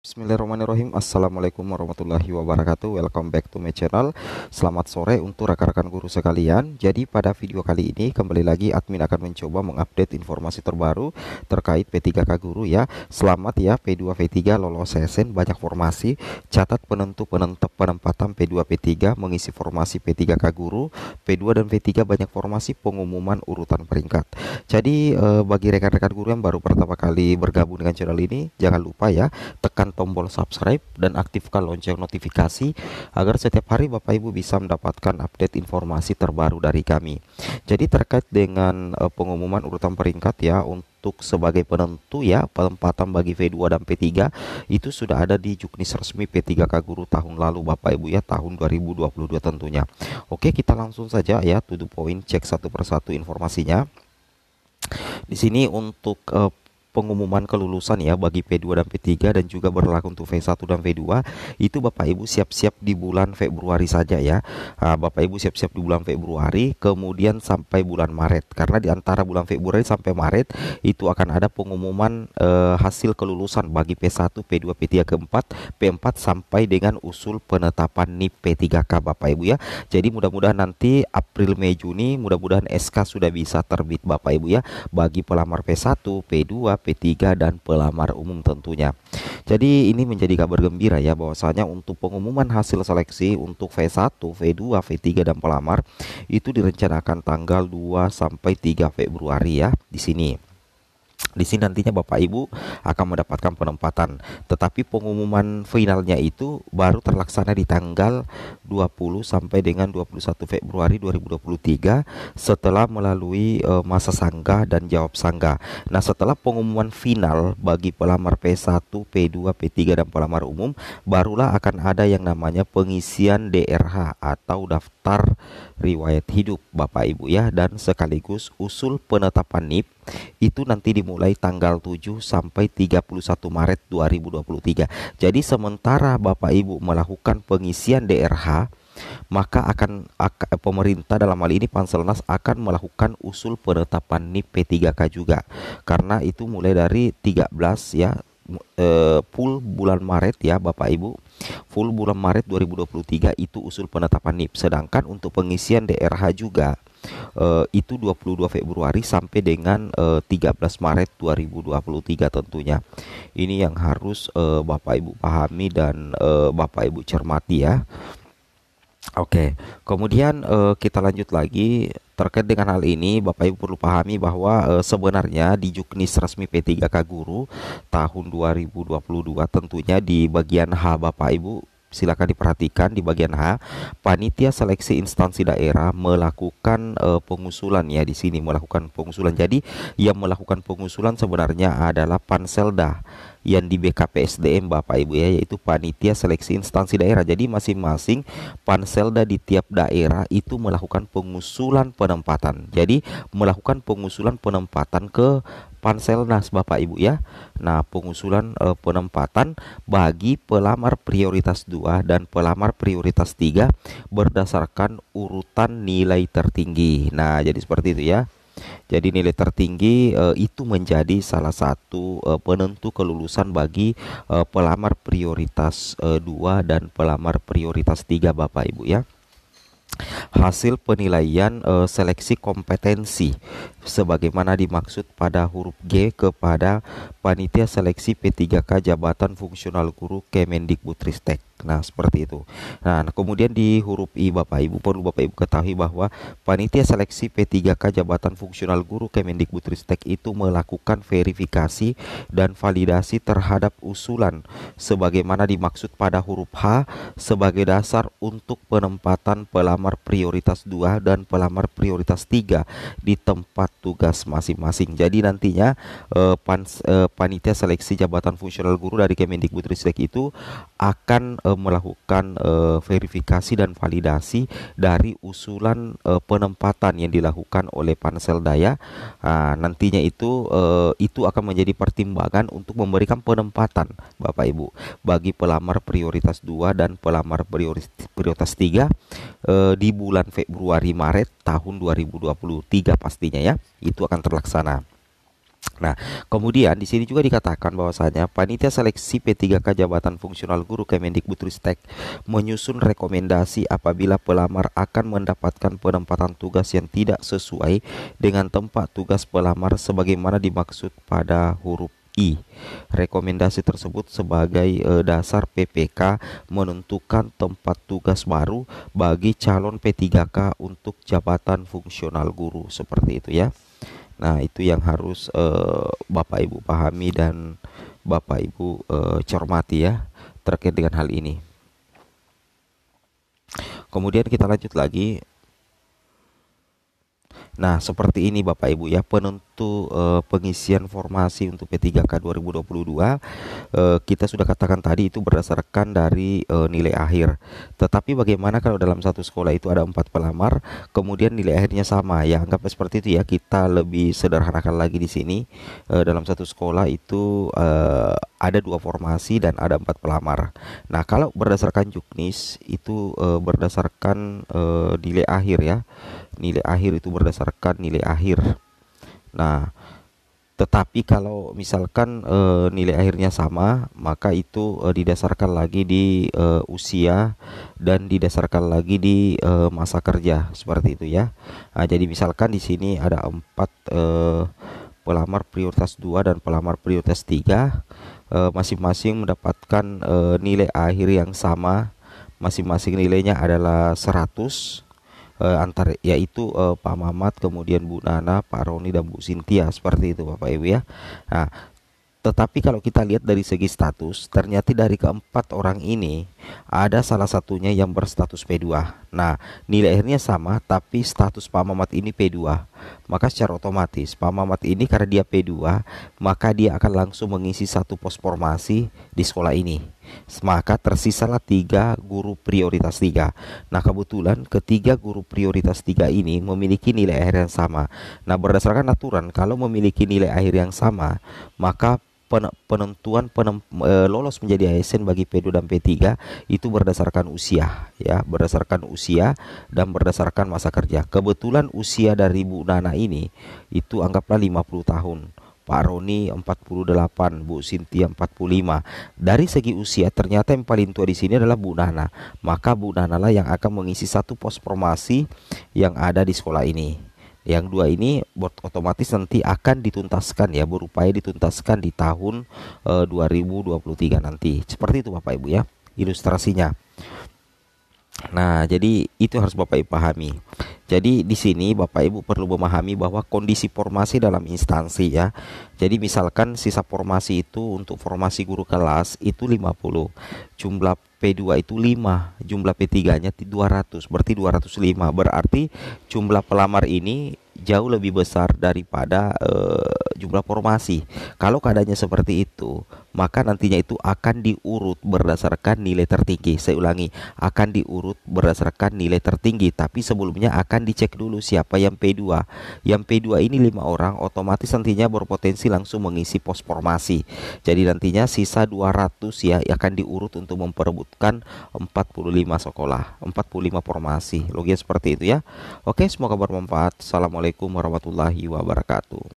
Bismillahirrahmanirrahim. Assalamualaikum warahmatullahi wabarakatuh. Welcome back to my channel. Selamat sore untuk rekan-rekan guru sekalian. Jadi pada video kali ini kembali lagi admin akan mencoba mengupdate informasi terbaru terkait P3K guru ya. Selamat ya, P2 P3 lolos SSN, banyak formasi. Catat penentu penempatan P2 P3 mengisi formasi P3K guru. P2 dan P3 banyak formasi pengumuman urutan peringkat. Jadi bagi rekan-rekan guru yang baru pertama kali bergabung dengan channel ini, jangan lupa ya, tekan tombol subscribe dan aktifkan lonceng notifikasi agar setiap hari Bapak Ibu bisa mendapatkan update informasi terbaru dari kami. Jadi terkait dengan pengumuman urutan peringkat ya, untuk sebagai penentu ya penempatan bagi V2 dan P3 itu sudah ada di Juknis resmi P3K guru tahun lalu Bapak Ibu ya, tahun 2022 tentunya. Oke, kita langsung saja ya to the point, cek satu persatu informasinya. Di sini untuk pengumuman kelulusan ya bagi P2 dan P3 dan juga berlaku untuk V1 dan V2 itu Bapak Ibu siap-siap di bulan Februari saja ya. Bapak Ibu siap-siap di bulan Februari kemudian sampai bulan Maret, karena di antara bulan Februari sampai Maret itu akan ada pengumuman hasil kelulusan bagi P1, P2, P3, keempat, P4 sampai dengan usul penetapan NIP P3K Bapak Ibu ya. Jadi mudah-mudahan nanti April, Mei, Juni mudah-mudahan SK sudah bisa terbit Bapak Ibu ya, bagi pelamar P1, P2, P3 dan pelamar umum tentunya. Jadi ini menjadi kabar gembira ya, bahwasanya untuk pengumuman hasil seleksi untuk V1, V2, V3 dan pelamar itu direncanakan tanggal 2 sampai 3 Februari ya di sini. Di sini nantinya Bapak Ibu akan mendapatkan penempatan, tetapi pengumuman finalnya itu baru terlaksana di tanggal 20 sampai dengan 21 Februari 2023 setelah melalui masa sanggah dan jawab sanggah. Nah, setelah pengumuman final bagi pelamar P1, P2, P3 dan pelamar umum, barulah akan ada yang namanya pengisian DRH atau daftar riwayat hidup Bapak Ibu ya, dan sekaligus usul penetapan NIP itu nanti dimulai tanggal 7 sampai 31 Maret 2023. Jadi sementara Bapak Ibu melakukan pengisian DRH, maka pemerintah dalam hal ini Panselnas akan melakukan usul penetapan NIP P3K juga. Karena itu mulai dari 13 ya, full bulan Maret ya Bapak Ibu. Full bulan Maret 2023 itu usul penetapan NIP. Sedangkan untuk pengisian DRH juga itu 22 Februari sampai dengan 13 Maret 2023 tentunya. Ini yang harus Bapak Ibu pahami dan Bapak Ibu cermati ya. Oke, kemudian kita lanjut lagi terkait dengan hal ini. Bapak Ibu perlu pahami bahwa sebenarnya di Juknis resmi P3K guru tahun 2022 tentunya di bagian H Bapak Ibu silakan diperhatikan di bagian H, panitia seleksi instansi daerah melakukan pengusulan ya, di sini melakukan pengusulan. Jadi yang melakukan pengusulan sebenarnya adalah Panselda yang di BKPSDM Bapak Ibu ya, yaitu panitia seleksi instansi daerah. Jadi masing-masing Panselda di tiap daerah itu melakukan pengusulan penempatan. Jadi melakukan pengusulan penempatan ke Panselnas Bapak Ibu ya. Nah, pengusulan penempatan bagi pelamar prioritas 2 dan pelamar prioritas 3 berdasarkan urutan nilai tertinggi. Nah, jadi seperti itu ya. Jadi nilai tertinggi itu menjadi salah satu penentu kelulusan bagi pelamar prioritas 2 dan pelamar prioritas 3 Bapak Ibu ya. Hasil penilaian seleksi kompetensi sebagaimana dimaksud pada huruf G kepada panitia seleksi P3K jabatan fungsional guru Kemendikbudristek. Nah, seperti itu. Nah, kemudian di huruf I Bapak Ibu perlu Bapak Ibu ketahui bahwa panitia seleksi P3K jabatan fungsional guru Kemendikbudristek itu melakukan verifikasi dan validasi terhadap usulan sebagaimana dimaksud pada huruf H sebagai dasar untuk penempatan pelamar prioritas 2 dan pelamar prioritas 3 di tempat tugas masing-masing. Jadi nantinya panitia seleksi jabatan fungsional guru dari Kemendikbudristek itu akan melakukan verifikasi dan validasi dari usulan penempatan yang dilakukan oleh Panselda ya. Nantinya itu akan menjadi pertimbangan untuk memberikan penempatan Bapak Ibu bagi pelamar prioritas 2 dan pelamar prioritas 3 di bulan Februari Maret tahun 2023 pastinya ya. Itu akan terlaksana. Nah, kemudian di sini juga dikatakan bahwasanya panitia seleksi P3K Jabatan Fungsional Guru Kemendikbudristek menyusun rekomendasi apabila pelamar akan mendapatkan penempatan tugas yang tidak sesuai dengan tempat tugas pelamar sebagaimana dimaksud pada huruf I. Rekomendasi tersebut sebagai dasar PPK menentukan tempat tugas baru bagi calon P3K untuk jabatan fungsional guru, seperti itu ya. Nah, itu yang harus Bapak Ibu pahami dan Bapak Ibu cermati ya terkait dengan hal ini. Kemudian kita lanjut lagi. Nah, seperti ini Bapak Ibu ya, penentu pengisian formasi untuk P3K 2022. Kita sudah katakan tadi itu berdasarkan dari nilai akhir. Tetapi bagaimana kalau dalam satu sekolah itu ada 4 pelamar, kemudian nilai akhirnya sama? Ya, anggap seperti itu ya. Kita lebih sederhanakan lagi di sini. Dalam satu sekolah itu ada 2 formasi dan ada 4 pelamar. Nah, kalau berdasarkan Juknis itu berdasarkan nilai akhir ya. Nilai akhir itu berdasarkan nilai akhir. Nah, tetapi kalau misalkan nilai akhirnya sama, maka itu didasarkan lagi di usia dan didasarkan lagi di masa kerja, seperti itu ya. Nah, jadi misalkan di sini ada 4 pelamar prioritas 2 dan pelamar prioritas 3, masing-masing mendapatkan nilai akhir yang sama. Masing-masing nilainya adalah 100, antar yaitu Pak Mamat, kemudian Bu Nana, Pak Roni dan Bu Sintia, seperti itu Bapak Ibu ya. Nah, tetapi kalau kita lihat dari segi status, ternyata dari keempat orang ini ada salah satunya yang berstatus P2. Nah, nilai akhirnya sama tapi status Pak Mamat ini P2. Maka secara otomatis Pak Mamat ini karena dia P2, maka dia akan langsung mengisi satu pos formasi di sekolah ini. Maka tersisalah 3 guru prioritas 3. Nah, kebetulan ketiga guru prioritas 3 ini memiliki nilai akhir yang sama. Nah, berdasarkan aturan kalau memiliki nilai akhir yang sama, maka penentuan lolos menjadi ASN bagi P2 dan P3 itu berdasarkan usia ya, berdasarkan usia dan berdasarkan masa kerja. Kebetulan usia dari Bu Nana ini itu anggaplah 50 tahun. Pak Roni 48, Bu Sintia 45. Dari segi usia ternyata yang paling tua di sini adalah Bu Nana. Maka Bu Nana lah yang akan mengisi satu pos formasi yang ada di sekolah ini. Yang 2 ini otomatis nanti akan dituntaskan ya, berupaya dituntaskan di tahun 2023 nanti. Seperti itu Bapak Ibu ya, ilustrasinya. Nah, jadi itu harus Bapak Ibu pahami. Jadi di sini Bapak Ibu perlu memahami bahwa kondisi formasi dalam instansi ya. Jadi misalkan sisa formasi itu untuk formasi guru kelas itu 50. Jumlah P2 itu 5, jumlah P3-nya 200, berarti 205. Berarti jumlah pelamar ini jauh lebih besar daripada jumlah formasi. Kalau keadaannya seperti itu, maka nantinya itu akan diurut berdasarkan nilai tertinggi. Saya ulangi, akan diurut berdasarkan nilai tertinggi, tapi sebelumnya akan dicek dulu siapa yang P2. Yang P2 ini 5 orang, otomatis nantinya berpotensi langsung mengisi pos formasi. Jadi nantinya sisa 200 ya akan diurut untuk memperebutkan 45 sekolah, 45 formasi. Logis seperti itu ya. Oke, semoga bermanfaat. Assalamualaikum warahmatullahi wabarakatuh.